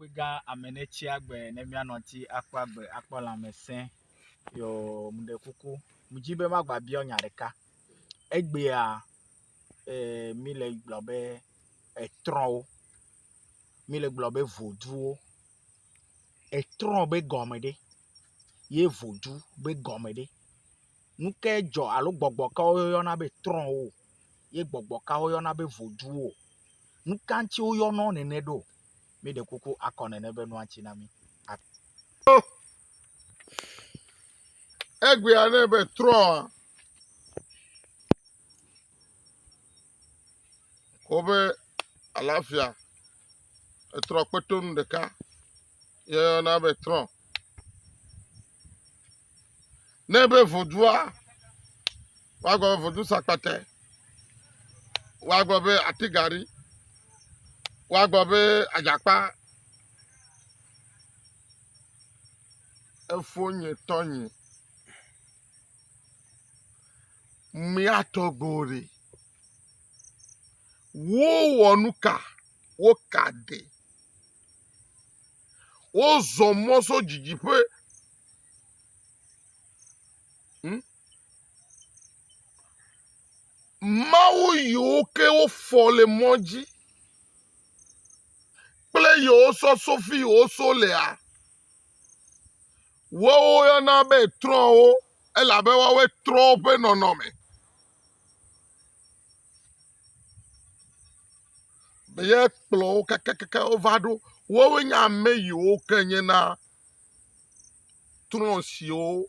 Biga amenechi agbe nemia noti akpagbe akpola mesen yo munde kuku mujibe magba bi onyareka egbe a mi le gbobe Etron mi le gbobe Vodzou Etron be gomede ye Vodzou be gomede nuke jo alo gbogbo ka oyo na be Etron o ye gbogbo ka oyo na be Vodzou o nukanchi oyo no nene do mi de kuku akone nebe no achinami egbe a na be Etron kobe alafia Etron peton de ka ye na be Etron nebe Vodzou wa go Vodzou sakpate wa go be atigari wa go be ajapa efonye tonye mi atogore wo wonuka wo kade wo zomoso jijipe mawo yo ke wo fole moji ple yo so sofi o so le a wo yo na be Etron o e la be wa we Etron pe nonome be ye kplo kaka ovado wo we nya me yo kenye na Etron si o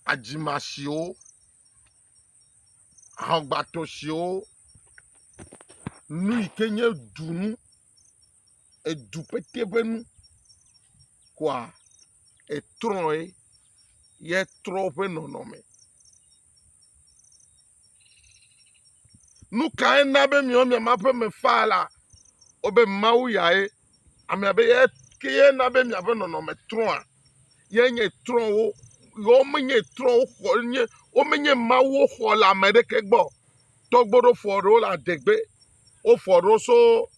ajimasi o ahogbato si o nu ikenye dunu edupete benu kwa Etron ye Etron pe nonome nu ka na be mi o mi ma pe me fala obe mawu ya e ami abe ye ke ye na be mi abe nonome Etron ye nye Etron o yo menye Etron o nye o menye mawu ho la America gbo togboro foro la degbe o foro so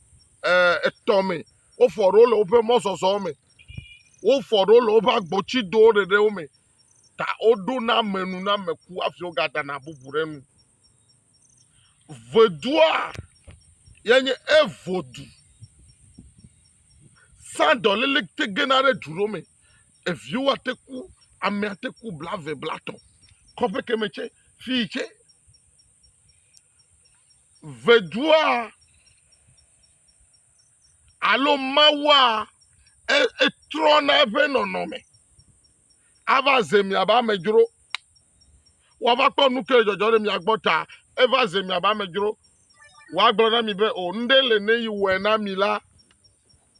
etomi o foro lo pe mo soso mi o foro lo ba gbochi do de o mi ta odu na menu na meku afi o gada na bubure nu Vodzou yenye Vodzou sans dolele te genare duro mi eviu ateku ame ateku blave blato kope kemeche fiche Vodzou alo mawa Etron na ebe nonome ava zemi aba mejuro wa va kpo nuke jojo de mi agbota eva zemi aba mejuro wa gboro na mi be o ndele ne yi we na mi la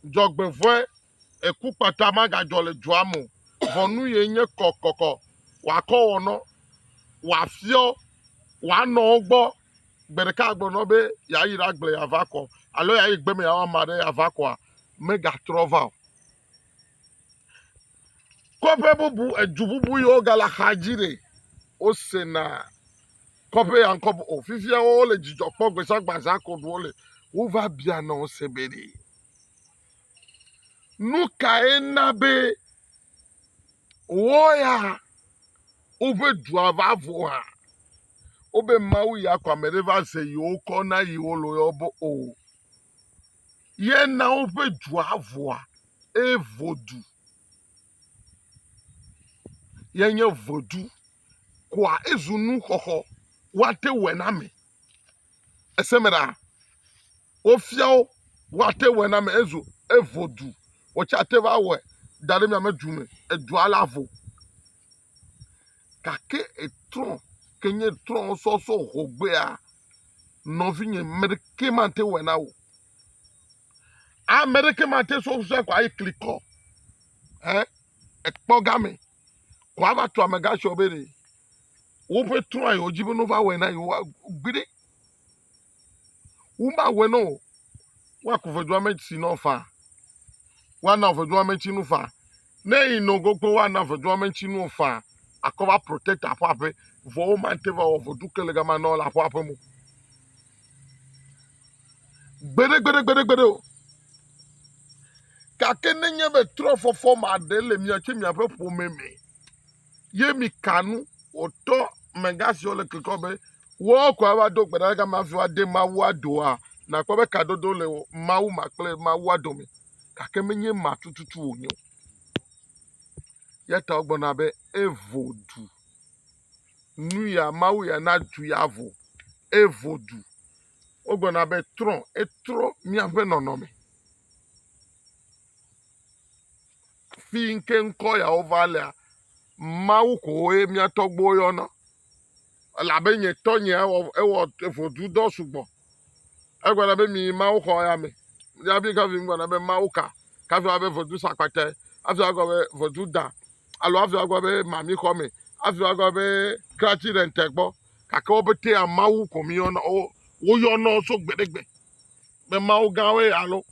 jogbevo eku pata maga jole juamu vonu ye nye kokoko wa ko wono wa fio wa no gbo gbereka gbo no be ya yira gble ya vako alo ya igbe me ya wa mare ya vako mega trova kope bubu ejububu yo gala hajire o sena kope yan kope ofifia o le jijo po gbesa gbaza ko do le wo va bia na o sebere nu ka enabe woya ube duava voa obe mawu ya kwa mereva se yo ko na yi olo yobo o ye na ube duavoa e Vodzou ye nye Vodzou kwa ezunu hoho wate wename esemera ofiao wate wename ezu e Vodzou o chate va we dare mi amedume eduala vo kake Etron kenye Etron so hogbea no vinye medicamente wena wo a medicamente so kwa ikliko ekpogame kwa va to amega shobere wo pe Etron ayo jibe no va wena yo gbide wo ma weno wa ko Vodzou ameti no fa wa na Vodzou ameti no fa na inogo ko wa na Vodzou ameti no fa akova protect apape vo mante va Vodzou kelega ma no la apape mu Gbede. Kake nenye be tro fofo ma de le mi achi mi ape po meme. Ye mi kanu oto mengasi ole klikobe. Wo kwa wa do gbede ga ma fi wa de ma wa do a. Na kwa be kadodo le ma wu makle ma wa do mi. Kake menye ma tututu onyo. Yeta ogbona be evodu. Nu ya ma wu ya na du ya vo. Evodu. Ogbona be tron. Etro mi ape nonome. Fi nke nko ya ovalia. Mawu ko e mi atogbo yo na. La be nye to nye ewo evodu do sugbo. Egbona be mi mawu ko ya me. Ya bi ka fi ngbona be mawu ka. Ka fi abe vodu sakpate. Afi ago be vodu da. Alo afi ago be mami ko me. Afi ago be krachi rentegbo. Kaka obete ya mawu ko mi yo na o yo na so gbedegbe. Be mawu gawe alo.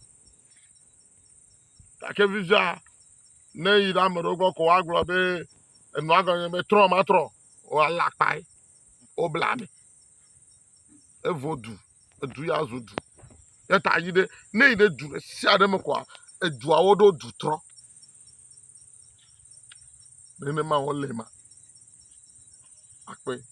Kake visa ne ira merogo ko aglo be enu ago be tro matro. O alapai. O blame. Evodu. Edu ya zodu. Yeta yide ne ide du si adem kwa edu awodo du tro. Ne ma wole ma. Akpe.